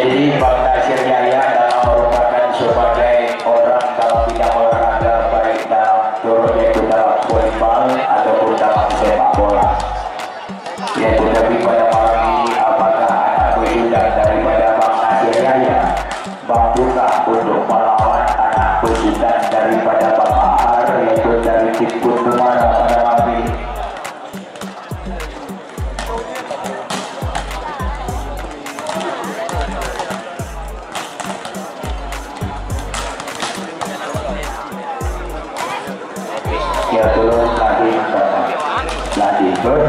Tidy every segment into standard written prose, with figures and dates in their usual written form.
Jadi Bang Nasir Yahya adalah merupakan sebagai orang dalam bidang olahraga, baik dalam turun yaitu dalam volleyball ataupun dalam sepak bola. Ya, tetapi pada malam ini apakah anak pesudan daripada Bang Nasir Yahya mampukah untuk melawan anak pesudan daripada Bang Ahar, yaitu dari tim Kuntumara pada malam ini? Ya, turun lagi ber.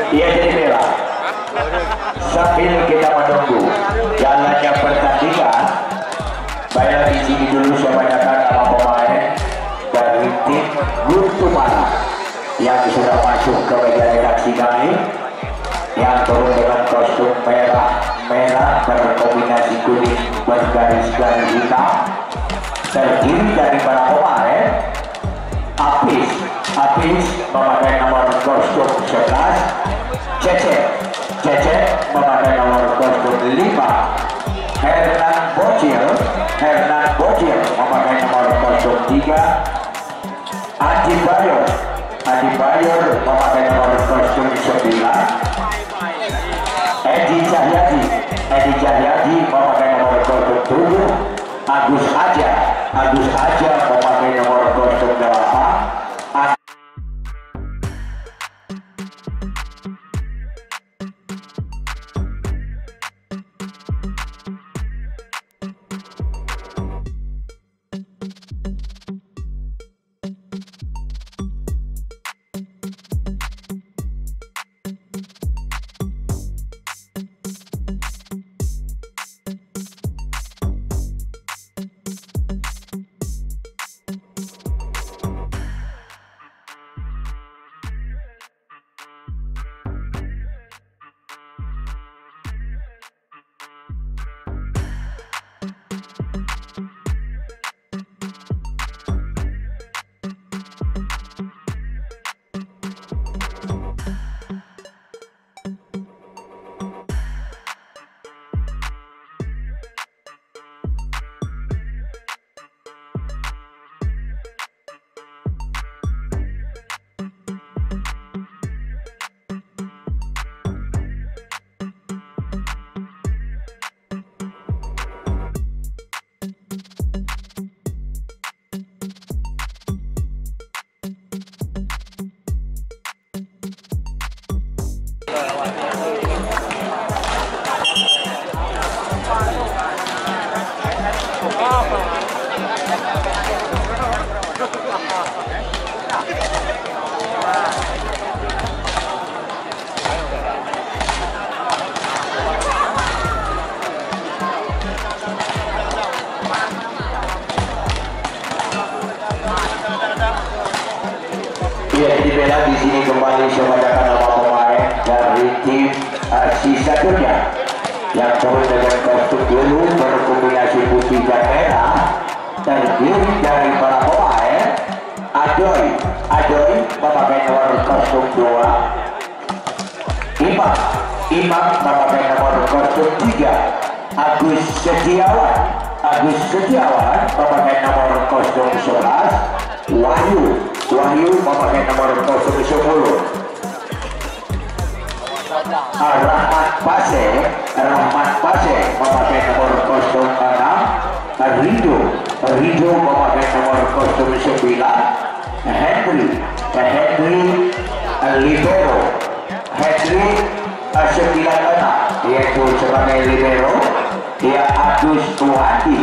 Iya, jadi bela. Sambil kita menunggu jalannya pertandingan, baiklah di sini dulu saya bacakan nama pemain dari tim Kuntumara yang sudah masuk ke meja redaksi kami, yang turun dengan kostum merah berkombinasi kuning bergaris-garis hitam, terdiri dari para pemain. Apis memakai nomor kostum 11, Cece memakai nomor kostum 5, Hernan Bocil memakai nomor kostum 3, Adi Bayor memakai nomor kostum 9, Edi Cahyadi memakai nomor kostum 7, Agus Aja memakai nomor kostum 8. Ya, dibela di sini kembali saya bacakan nama pemain dari tim sisanya yang turun dengan kostum biru berkombinasi putih dan merah, terdiri dari para pemain. Adoy memakai nomor kostum 2, Imam memakai nomor kostum 3, Agus Setiawan memakai nomor kostum 11, Wahyu memakai nomor kostum 10, Rahmat Pase memakai nomor kostum 6, Rido memakai nomor kostum 9, Henry Libero, 96 yaitu sebagai libero. Dia Agus Wati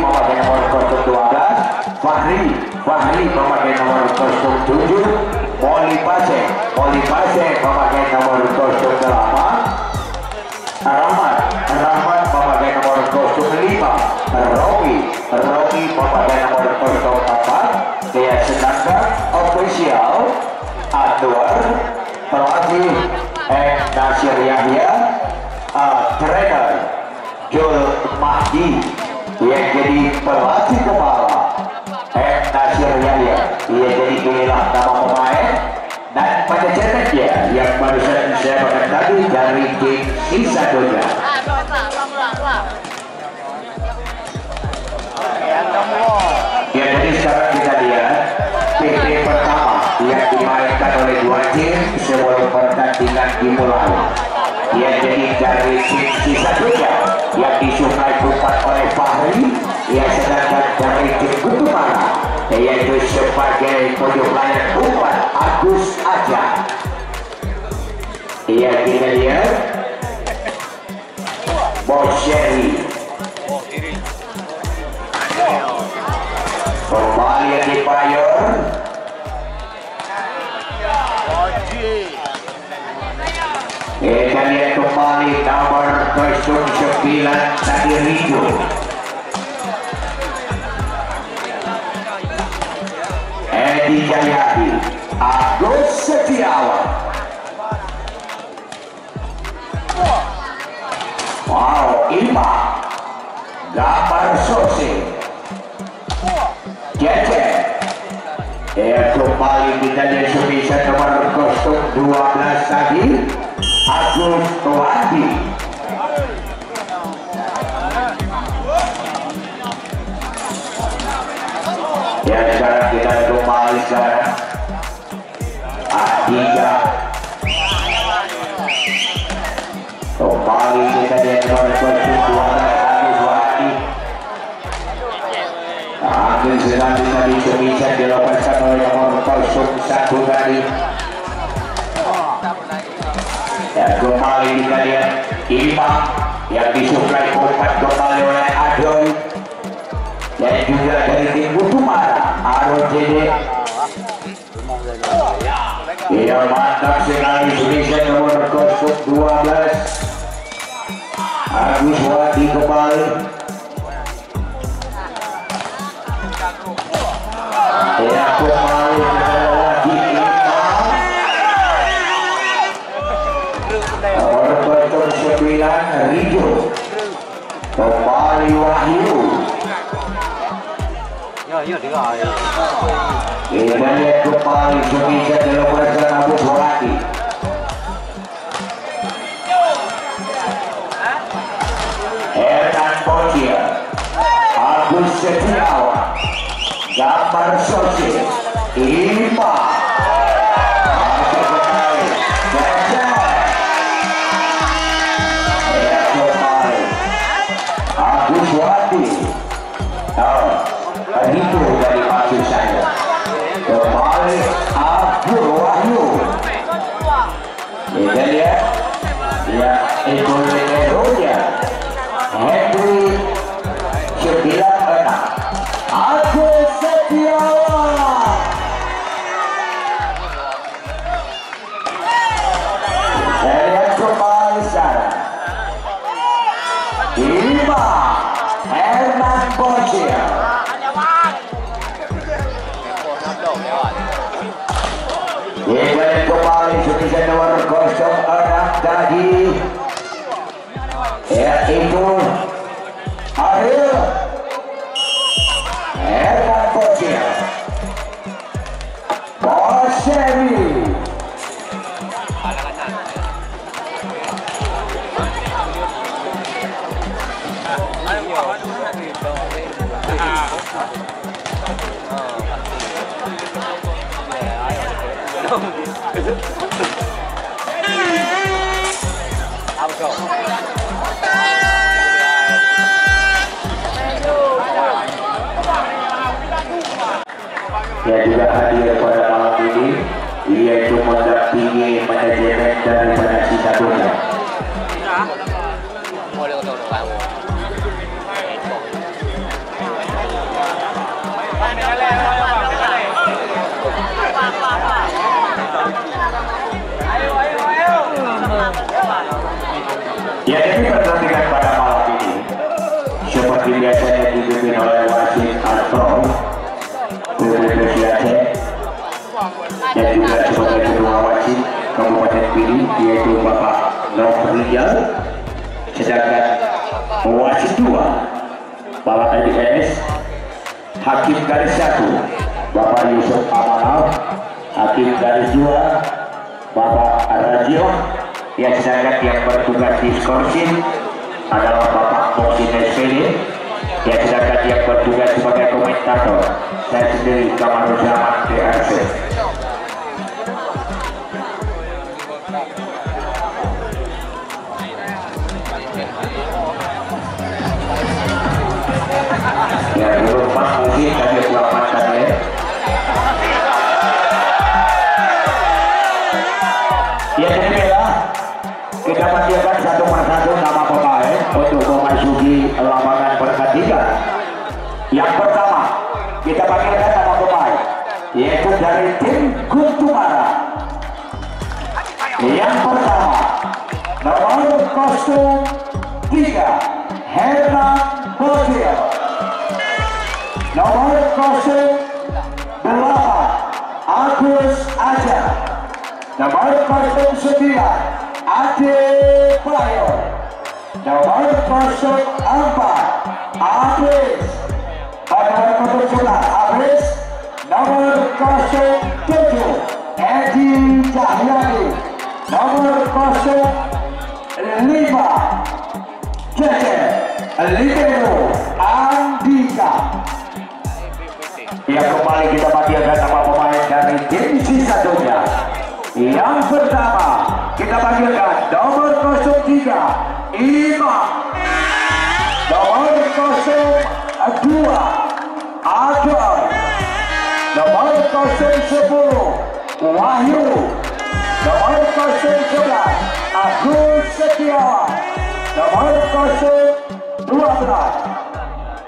memakai nomor kostum 12, Fahri memakai nomor kostum 7, Moli Pase memakai nomor kostum 8, Rahmat memakai nomor kostum 5, Romi memakai nomor kostum 4. Dia sedangkan official Anwar, pelatih Nasir Yahya, trainer Jul Mahdi yang jadi pelatih kepala Nasir Yahya. Ia jadi inilah nama pemain dan pada challenge yang barusan saya tim Sisadonya. Ya, jadi sekarang kita lihat PT pertama yang dimainkan oleh dua tim sebelum pertandingan dimulai. Ya, jadi dari tim Sisadonya yang disukai umpan oleh Fahri, ya, sedangkan dari tim Kutumara yaitu sebagai pojok layar umpan Agus Aja. Iya, kita lihat Bosheri kembali yang dipayor. Kita lihat kembali nomor 09 tadi Rido. Edi Jayadi, Agus Setiawan. Wow, Ima gambar Sosi Cece. Kembali kita lihat sebisa nomor 012 tadi Agus Wadi. Ya, sekarang kita kembali sekarang Adija. Kembali kita lihat nomor 012 Agus Wadi. Ambil selanjutnya bisa dilepaskan oleh nomor 01 tadi. Dan kembali kita lihat Imam yang disuplai umpan kembali oleh Adoy. Dan juga dari tim Kutumara Arojede. Ia mantap sekali bisa nomor 012 Agus Wadi kembali. Ia kembali lagi nomor 09 Rido. Kembali Wahyu. Kita lihat kembali sebisa dilepaskan Agus Wadi. Hernan Boccia, Agus Setiawan, gambar Sosi, Ima. Masuk kembali, kembali Agus Wadi. Itu dari maksud saya. Kembali Abdul Wahyu. Kita lihat, ya itu leadernya Henry 96 Agus Setiawan. Kita lihat kembali sekarang Ima Hernan Boccia. Kita kembali sebisa nomor 06 tadi yaitu Ariel Hernan Boccia. Bosheri yang juga hadir pada malam ini, yaitu mendampingi manajemen daripada Sisadonya. Ya, jadi pertandingan pada malam ini seperti biasanya dipimpin oleh wasit Astro dan juga sebagai ketua wasit Kabupaten Pidi yaitu Bapak Nofrijal, sedangkan wasit 2 Bapak LDS, Hakim garis 1 Bapak Yusuf Amanal, Hakim garis 2 Bapak Arajio, Ya, sedangkan yang bertugas di skorsin adalah Bapak Moksi SPD. Ya, sedangkan yang bertugas sebagai komentator saya sendiri Kamaruzzaman DRC. Ya, dulu Pak Moksi tadi selamatkan ya. Ya, jadi bela kita panggilkan satu persatu nama pemain untuk memasuki lapangan pertandingan. Yang pertama kita panggilkan nama pemain yaitu dari tim Guntumara. Yang pertama nomor 03 Herman Bocil, nomor 08 Agus Aja, nomor 09 Ade Bayo, nomor 04 Abis, nomor 09 Abis, nomor 07 Edi Cahyadi, nomor 05 Cece Libero Andika. Yang kembali kita panggilkan nama pemain dari tim sisanya. Yang pertama kita panggilkan nomor 03 Imam, nomor 02 Agar, nomor 010 Wahyu, nomor 011 Agus Setiawan, nomor 012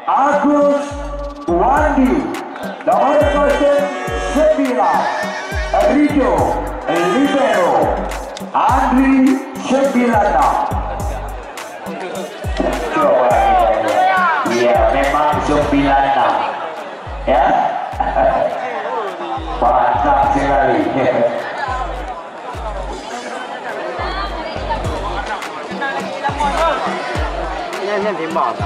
Agus Wandi, nomor 09 Rijo Libero Andri 96. Coba iya memang 96 ya. Mantap sekali. Ini挺棒的。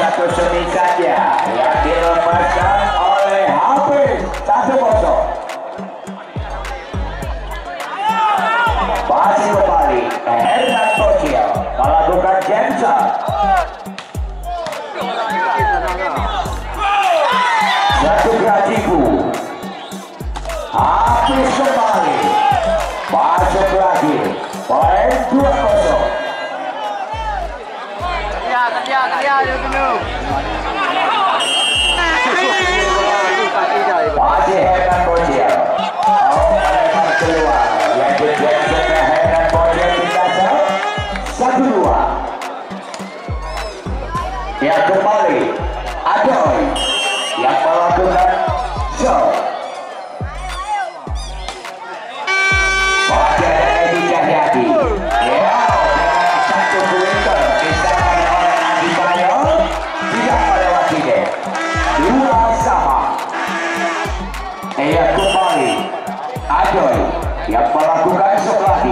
Satu seni saja yang dilepaskan oleh Hafiz 1-0. Masih kembali Herman Bocil melakukan jump. Satu Gajiku Hafiz kembali masuk lagi poin 2-0. Masih Herman Bocil keluar yang dijaga Herman Bocil kita 1-2. Yang kembali Adoy yang melakukan show. Bocil Edi Cahyadi ya satu kuinter disamakan oleh Adi Bayo tidak melewati dua sama. Ia kembali Adoy yang melakukan sebelah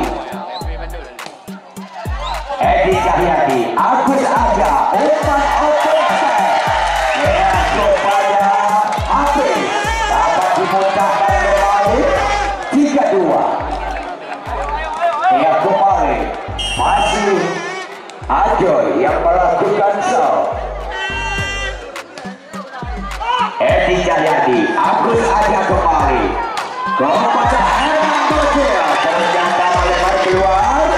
Edi Cahyadi Agus Aja umpan open ya kepada Hafiz dapat dimudahkan kembali 3-2. Ia kembali masih Adoy yang melakukan show. Edi Cahyadi Agus Aja kembali kepada Herman Bocil ternyata melebar keluar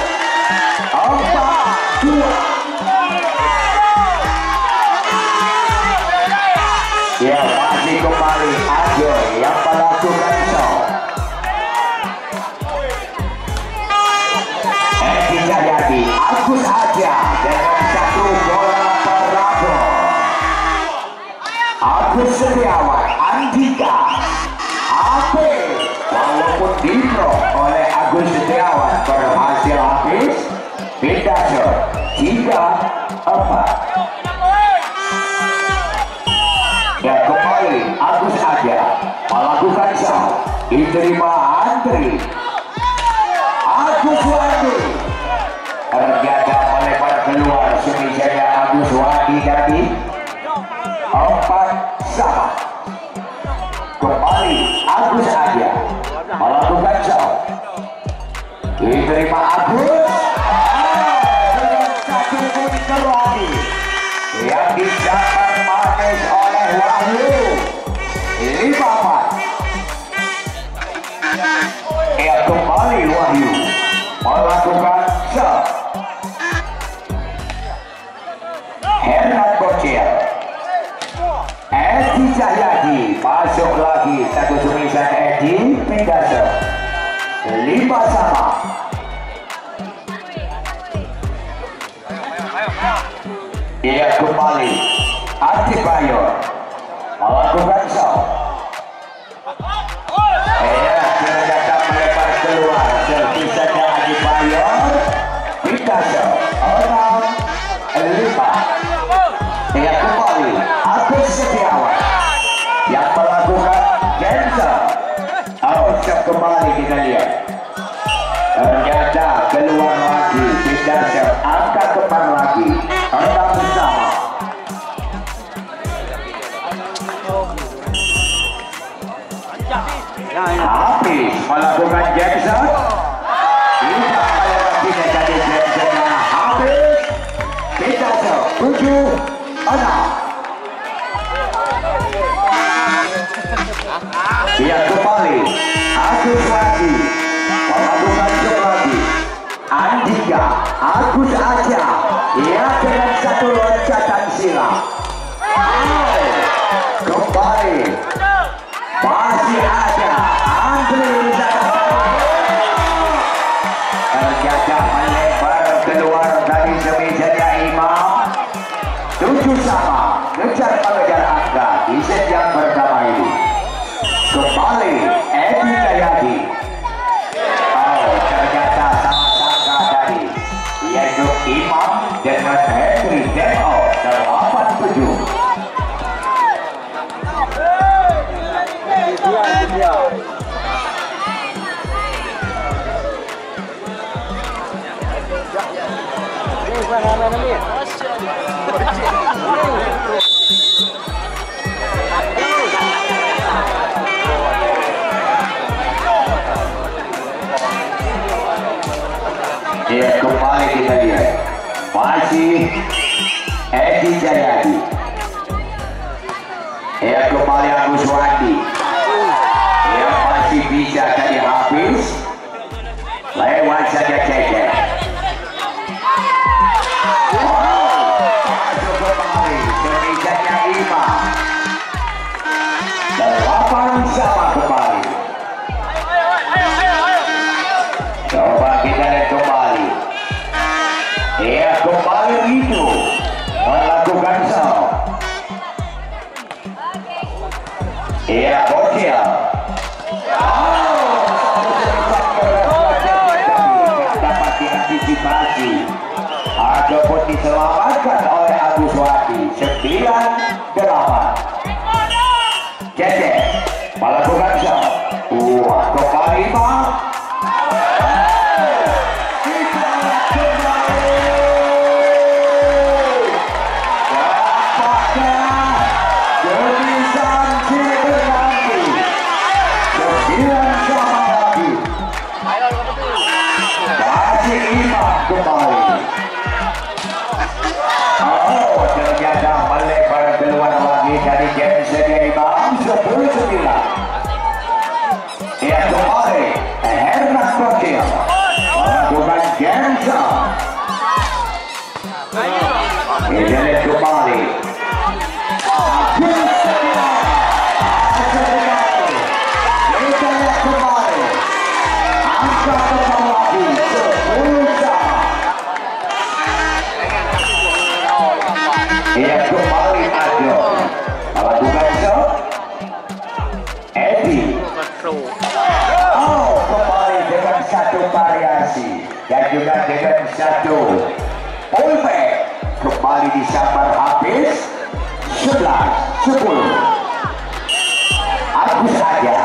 4-2. Ya masih kembali Adoy yang melakukan show. Edi Cahyadi Agus Aja dengan satu bola perabot. Agus Setiawan Andika AP walaupun dipro oleh Agus Setiawan berhasil diterima Andri Agus Wandi, terjaga melebar keluar semisanya Agus Wandi tadi 4-sama. Kembali Agus aja melakukan show, diterima Agus dengan satu pun kembali yang dicapai manis oleh Wahyu 5-4. Ya kembali Wahyu melakukan shot. Hernan Bocil, Edi Cahyadi masuk lagi satu tulisan Edi pindah shot 5-sama. Ia kembali Adi Bayor melakukan shot. Ternyata melebar keluar servisanya Adi Bayor pindah shot 6-5. Ia kembali Agus Setiawan yang melakukan cancel. Shot kembali kita lihat. Ternyata keluar lagi pindah shot, angkat kembali lagi 6-sama. Habis melakukan Jackson, tidak melewatinya jadi Jacksonnya habis. Kita 7-6. Dia kembali Agus Wandi melakukan shot lagi. Andika Agus aja, ia dengan satu loncatan silang. Kembali masih ada Andri, terjaga melebar keluar dari semejanya Imam 7-sama. Kejar mengejar angka di set yang pertama ini. Kembali Edi Cahyadi. Ternyata sama-sama tadi yaitu Imam dengan Henry Demo 8-7. Ya kembali kita lihat masih Edi Cahyadi. Ya kembali Agus Wandi yang masih bisa tadi habis lewat saja cekek. Masuk kembali semejanya Imam 8-sama kembali. Coba kita lihat kembali. Ya kembali itu melakukan show. Ya Bocil. Dapat diantisipasi ataupun diselamatkan oleh Agus Wandi 9-8. Cecep melakukan show. Kembali Imam. Ternyata melebar keluar lagi dari Jensen Imam 10-9. Ia kembali Hernan Bocil melakukan Jensen. Kita lihat kembali Ia kembali Ajo melakukan shot. Edi kembali dengan satu variasi dan juga dengan satu pullback. Kembali disambar habis 11-10. Agus aja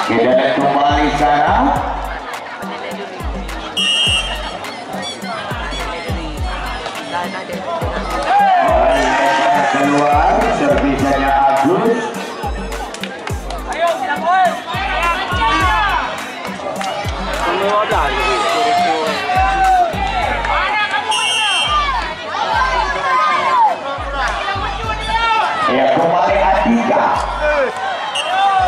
Kita lihat kembali sana. Keluar servisanya Agus. Ayo kita boy. Ya kembali Andika.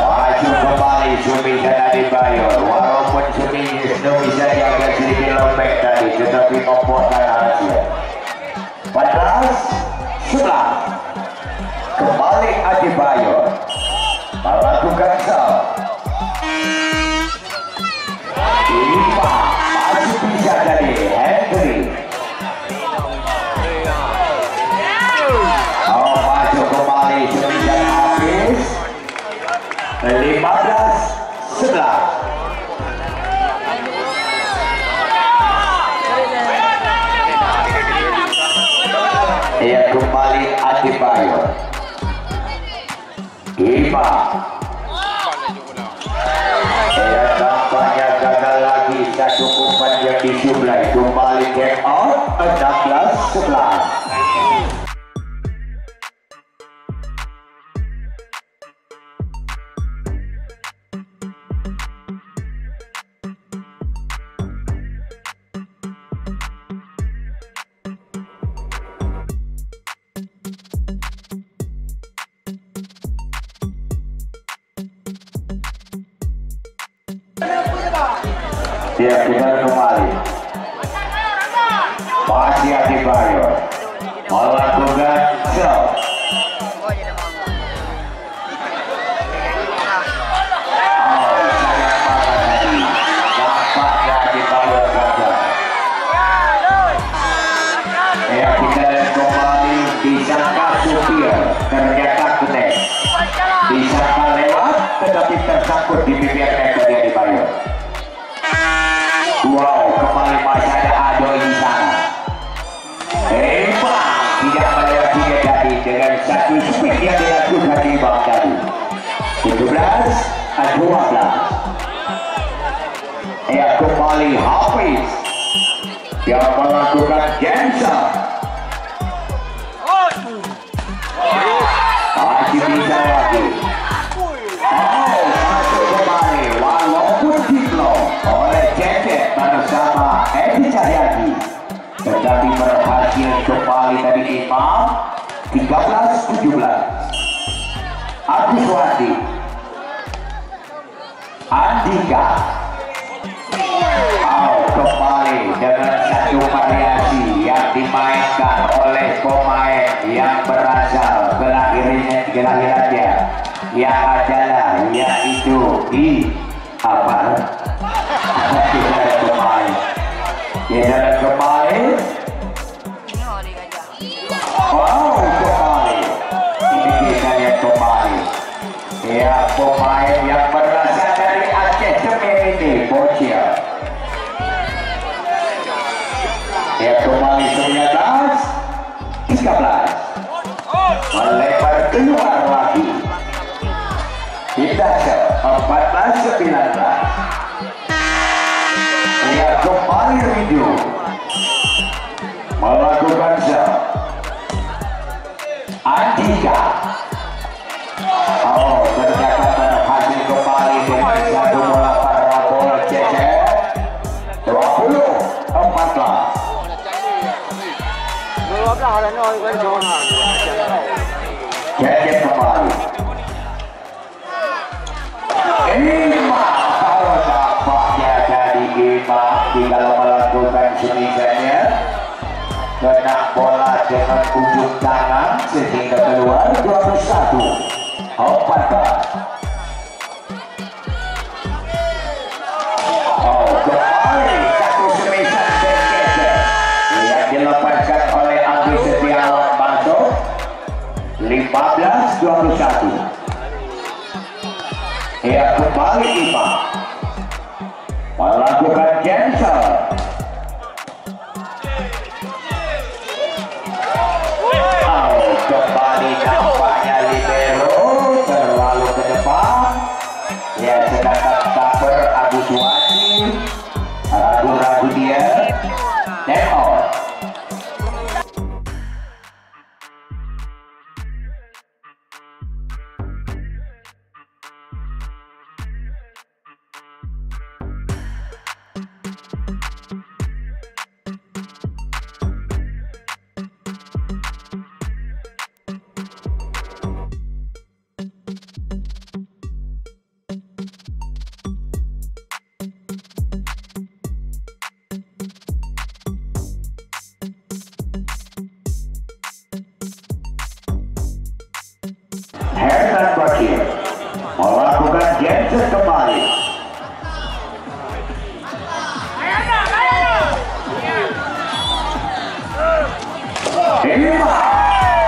Maju kembali Sumi dan Adebayor. Walaupun Sumi bisa diagak sedikit lembek tadi, tetapi membuahkan hasil. 14-11. Kembali Adebayor melakukan serve. 5 masih bisa dari Henry. Maju kembali Sumi dan habis. 15-11. Ia kembali Adebayor. 5. Ia tampaknya gagal lagi satu umpan yang disuplai. Kembali game out 16-11. Dia kita kembali. Masih Adebayor melakukan serve. Nampaknya Adebayor gagal. Ya kita lihat kembali, disangka supir, ternyata connect. Disangka lewat, tetapi tersangkut di bibir net dari Adebayor. Wow, kembali masih ada Ado di sana. Hebat, tidak melewati dia tadi dengan satu speed yang dilakukan di bawah tadi. 17-12. Ya kembali Hafiz yang melakukan Jensen. Masih bisa lagi. Masuk kembali walaupun diblok oleh Cecep bersama Edi Cahyadi, tetapi berhasil kembali tadi Imam. 13-17. Agus Wadi, Andika. Kembali dengan satu variasi yang dimainkan oleh pemain yang berasal kelahirannya yang adalah yaitu di apa? Kita kembali. Kita kembali. Wow, kembali. Ini kita lihat kembali. Ya, pemain yang berasal dari Aceh Semir ini, Bocil. Ya, kembali 19-13. Melebar keluar lagi. Kita 14-19. Ya, kembali Rindu melakukan serve. Andika. Ternyata berhasil kembali dengan satu bola parabol Cecep. 20-14. Cecep kembali. Kalau dampaknya dari Imam tinggal melakukan semisalnya, kena bola dengan ujung tangan sehingga keluar 21-14. Kembali satu semisal Cecep yang dilepaskan oleh Agus Setiawan masuk. 15-21. Ya, kembali Imam melakukan cancel. Kembali nampaknya libero terlalu ke depan. Ya, sedangkan Jensen kembali. Lima,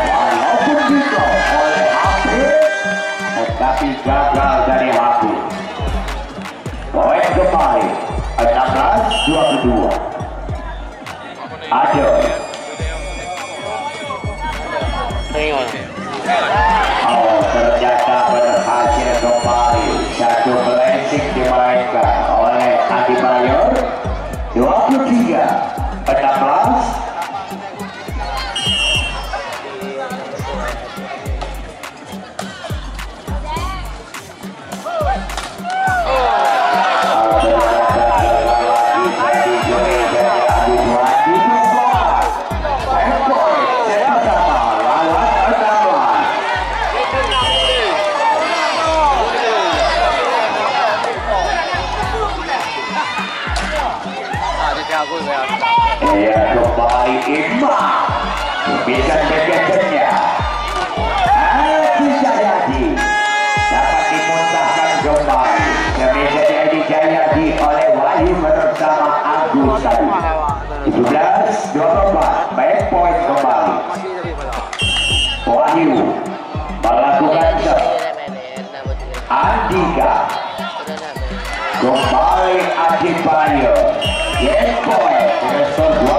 walaupun diblok oleh Hafiz, tetapi gagal dari Hafiz. Poin kembali 16-22. Adoy. Oh, ternyata berhasil kembali. Satu blessing dimainkan oleh Adi Mayor. 23-16. Ya kembali Imam bisa bergesernya Adi Jayadi dapat dimuntahkan kembali bisa Jayadi oleh Wahyu bersama Agus Sadi. 17-24 baik poin kembali. Wahyu melakukan shot. Andika kembali Adi Bayo. Yes boy, skor